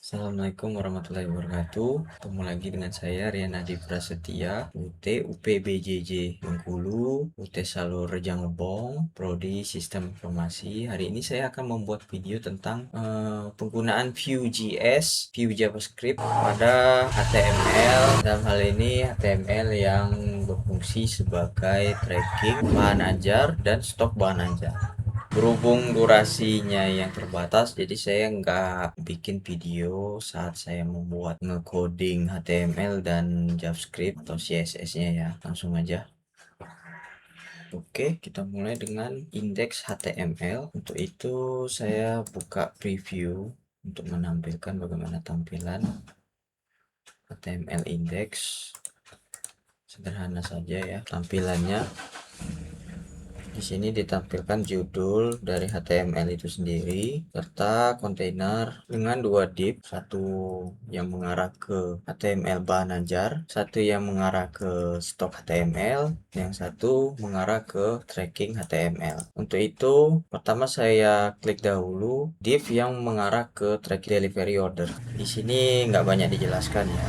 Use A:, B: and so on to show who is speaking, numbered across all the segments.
A: Assalamualaikum warahmatullahi wabarakatuh. Ketemu lagi dengan saya Rian Adi Prasetya, UT UPBJJ Bengkulu, UT Salur Rejang Lebong, Prodi Sistem Informasi. Hari ini saya akan membuat video tentang penggunaan Vue.js, Vue JavaScript pada HTML. Dalam hal ini HTML yang berfungsi sebagai tracking bahan ajar dan stok bahan ajar. Berhubung durasinya yang terbatas, jadi saya nggak bikin video saat saya membuat ngecoding HTML dan JavaScript atau CSS-nya ya. Langsung aja. Oke, kita mulai dengan indeks HTML. Untuk itu saya buka preview untuk menampilkan bagaimana tampilan HTML index. Sederhana saja ya tampilannya. Di sini ditampilkan judul dari HTML itu sendiri serta kontainer dengan dua div, satu yang mengarah ke HTML bahan ajar, satu yang mengarah ke stok HTML, yang satu mengarah ke tracking HTML. Untuk itu, pertama saya klik dahulu div yang mengarah ke track delivery order. Di sini nggak banyak dijelaskan ya,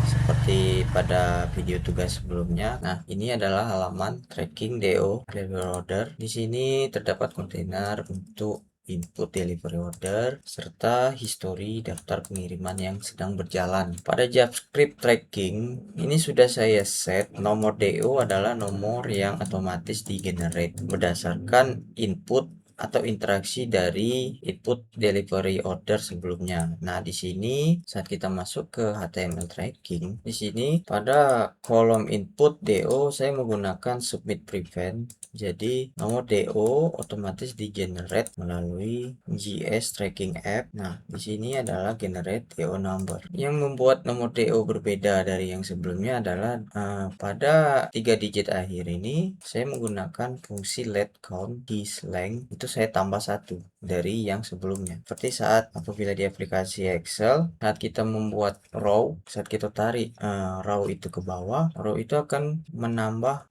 A: seperti pada video tugas sebelumnya. Nah, ini adalah halaman tracking DO delivery order. Di sini terdapat kontainer untuk input delivery order serta histori daftar pengiriman yang sedang berjalan. Pada JavaScript tracking ini sudah saya set nomor DO adalah nomor yang otomatis di generate berdasarkan input atau interaksi dari input delivery order sebelumnya. Nah, di sini saat kita masuk ke HTML tracking, di sini pada kolom input DO saya menggunakan submit prevent. Jadi nomor DO otomatis di generate melalui JS tracking app. Nah, di sini adalah generate DO number. Yang membuat nomor DO berbeda dari yang sebelumnya adalah pada 3 digit akhir ini saya menggunakan fungsi let count di slang itu saya tambah satu dari yang sebelumnya. Seperti saat apabila di aplikasi Excel, saat kita membuat row, saat kita tarik row itu ke bawah, row itu akan menambah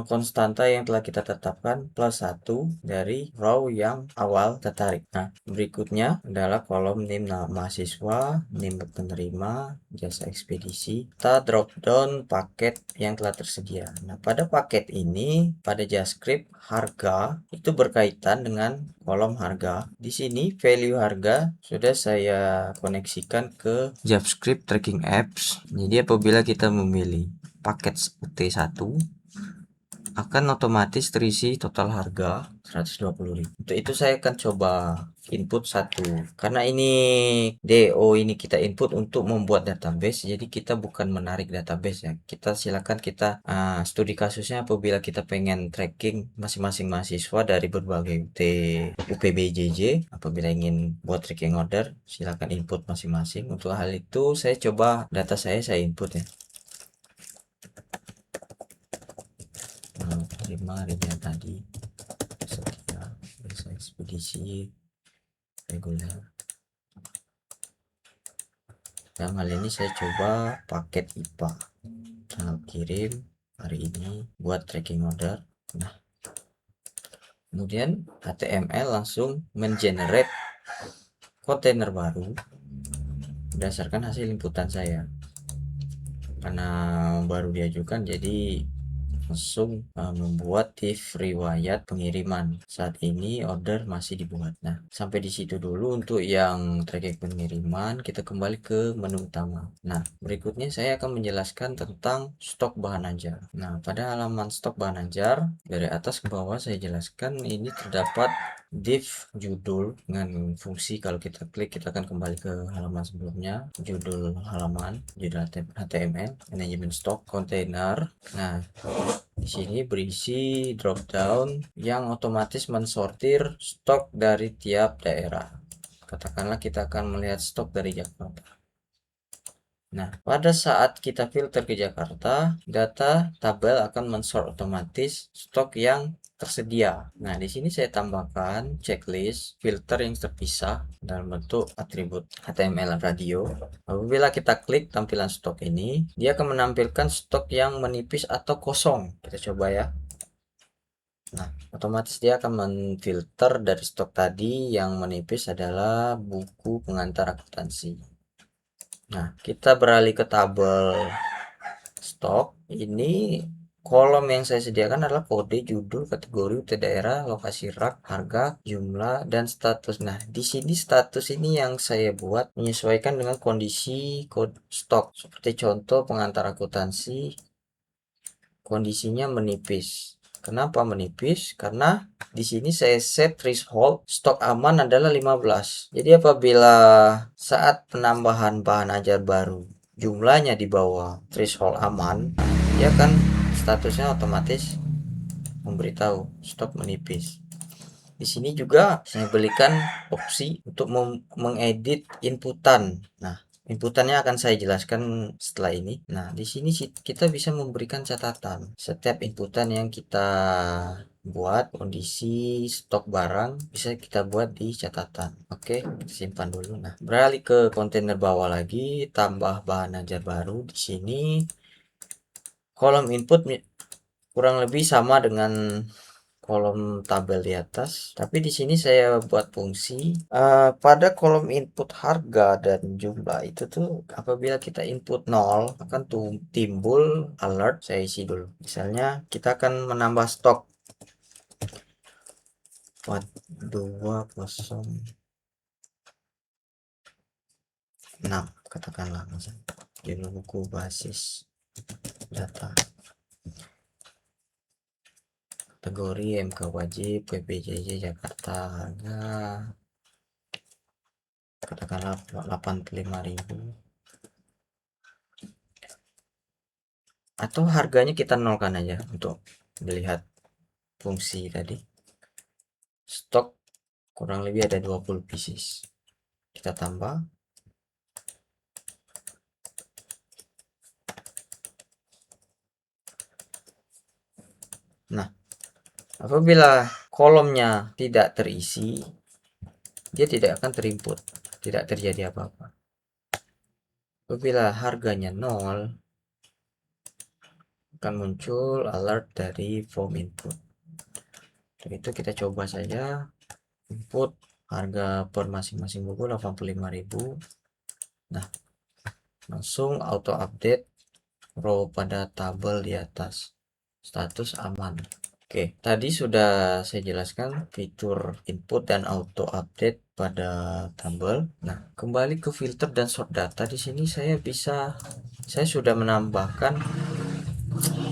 A: konstanta yang telah kita tetapkan plus satu dari row yang awal tertarik. Nah, berikutnya adalah kolom name mahasiswa, name penerima, jasa ekspedisi, kita drop down paket yang telah tersedia. Nah, pada paket ini, pada JavaScript harga itu berkaitan dengan kolom harga. Di sini value harga sudah saya koneksikan ke JavaScript tracking apps. Jadi apabila kita memilih paket UT1 akan otomatis terisi total harga 120.000. Untuk itu saya akan coba input satu. Karena ini DO ini kita input untuk membuat database, jadi kita bukan menarik database ya. Kita silakan kita studi kasusnya apabila kita pengen tracking masing-masing mahasiswa dari berbagai UPBJJ. Apabila ingin buat tracking order, silakan input masing-masing. Untuk hal itu saya coba data saya input ya. Terima harinya tadi setia jasa ekspedisi reguler. Dalam hal ini saya coba paket IPA, tanggal kirim hari ini buat tracking order. Nah, kemudian HTML langsung mengenerate kontainer baru berdasarkan hasil inputan saya. Karena baru diajukan, jadi langsung membuat div riwayat pengiriman. Saat ini order masih dibuat. Nah, sampai di situ dulu untuk yang tracking pengiriman. Kita kembali ke menu utama. Nah, berikutnya saya akan menjelaskan tentang stok bahan ajar. Nah, pada halaman stok bahan ajar dari atas ke bawah saya jelaskan ini terdapat div judul dengan fungsi kalau kita klik kita akan kembali ke halaman sebelumnya, judul halaman, judul HTML, manajemen stok, kontainer. Nah, di sini berisi drop down yang otomatis mensortir stok dari tiap daerah. Katakanlah kita akan melihat stok dari Jakarta. Nah, pada saat kita filter ke Jakarta, data tabel akan mensort otomatis stok yang tersedia. Nah, di sini saya tambahkan checklist filter yang terpisah dalam bentuk atribut HTML radio. Apabila kita klik tampilan stok ini, dia akan menampilkan stok yang menipis atau kosong. Kita coba ya. Nah, otomatis dia akan menfilter dari stok tadi yang menipis adalah buku pengantar akuntansi. Nah, kita beralih ke tabel stok. Ini kolom yang saya sediakan adalah kode, judul, kategori, rute daerah, lokasi rak, harga, jumlah, dan status. Nah, di sini status ini yang saya buat menyesuaikan dengan kondisi kode stok. Seperti contoh pengantar akuntansi, kondisinya menipis. Kenapa menipis? Karena di sini saya set threshold stok aman adalah 15. Jadi apabila saat penambahan bahan ajar baru jumlahnya di bawah threshold aman, ya kan statusnya otomatis memberitahu stok menipis. Di sini juga saya berikan opsi untuk mengedit inputan. Nah, inputannya akan saya jelaskan setelah ini. Nah, di sini kita bisa memberikan catatan setiap inputan yang kita buat, kondisi stok barang bisa kita buat di catatan. Oke, simpan dulu. Nah, beralih ke kontainer bawah lagi, tambah bahan ajar baru. Di sini kolom input kurang lebih sama dengan kolom tabel di atas, tapi di sini saya buat fungsi pada kolom input harga dan jumlah itu tuh apabila kita input 0 akan timbul alert. Saya isi dulu, misalnya kita akan menambah stok 42006 katakanlah, misalnya judul buku basis data, kategori MK wajib, PPJJ Jakarta, harga katakanlah 85.000, atau harganya kita nolkan aja untuk melihat fungsi tadi. Stok kurang lebih ada 20 pieces, kita tambah. Nah, apabila kolomnya tidak terisi, dia tidak akan terinput, tidak terjadi apa-apa. Apabila harganya 0, akan muncul alert dari form input. Untuk itu kita coba saja input harga per masing-masing buku 85.000. Nah, langsung auto update row pada tabel di atas, status aman. Oke, tadi sudah saya jelaskan fitur input dan auto update pada tabel. Nah, kembali ke filter dan sort data. Di sini saya sudah menambahkan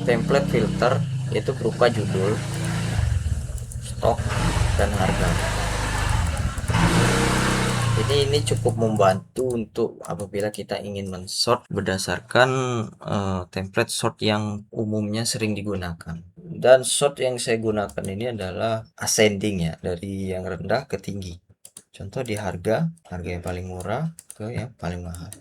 A: template filter, yaitu berupa judul, stok, dan harga. Jadi ini cukup membantu untuk apabila kita ingin mensort berdasarkan template sort yang umumnya sering digunakan. Dan sort yang saya gunakan ini adalah ascending ya, dari yang rendah ke tinggi. Contoh di harga yang paling murah ke yang paling mahal.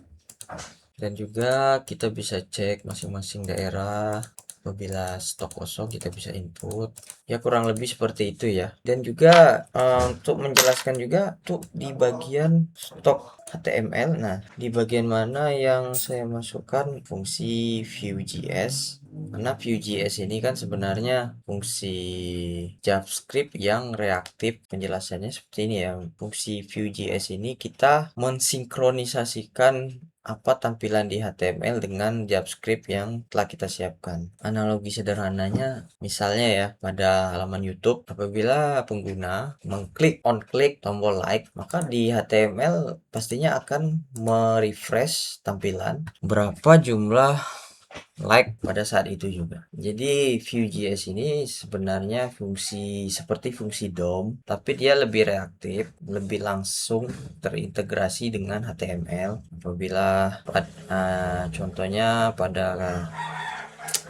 A: Dan juga kita bisa cek masing-masing daerah. Apabila stok kosong kita bisa input, ya kurang lebih seperti itu ya. Dan juga untuk menjelaskan juga tuh di bagian stok HTML, nah di bagian mana yang saya masukkan fungsi Vue.js, karena Vue.js ini kan sebenarnya fungsi JavaScript yang reaktif. Penjelasannya seperti ini ya. Fungsi Vue.js ini kita mensinkronisasikan apa tampilan di HTML dengan JavaScript yang telah kita siapkan. Analogi sederhananya, misalnya ya, pada halaman YouTube, apabila pengguna mengklik on-klik tombol like, maka di HTML pastinya akan merefresh tampilan berapa jumlah like pada saat itu juga. Jadi Vue.js ini sebenarnya seperti fungsi DOM, tapi dia lebih reaktif, lebih langsung terintegrasi dengan HTML. Apabila contohnya pada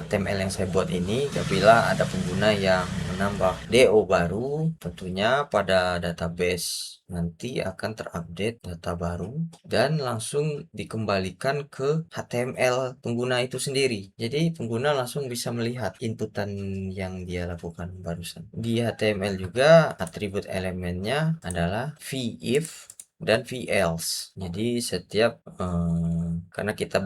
A: HTML yang saya buat ini, apabila ada pengguna yang menambah DO baru, tentunya pada database nanti akan terupdate data baru dan langsung dikembalikan ke HTML pengguna itu sendiri. Jadi pengguna langsung bisa melihat inputan yang dia lakukan barusan. Di HTML juga atribut elemennya adalah v-if dan v-else. Jadi setiap karena kita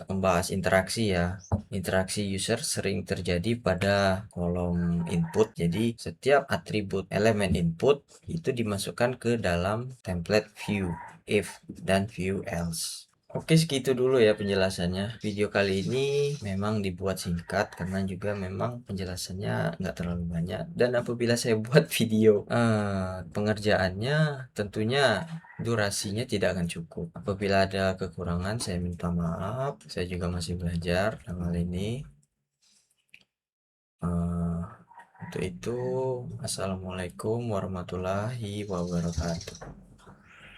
A: membahas interaksi ya, interaksi user sering terjadi pada kolom input. Jadi setiap atribut elemen input itu dimasukkan ke dalam template view if dan view else. Oke, segitu dulu ya penjelasannya. Video kali ini memang dibuat singkat karena juga memang penjelasannya nggak terlalu banyak. Dan apabila saya buat video pengerjaannya, tentunya durasinya tidak akan cukup. Apabila ada kekurangan, saya minta maaf. Saya juga masih belajar dalam hal ini. Eh, untuk itu, Assalamualaikum warahmatullahi wabarakatuh.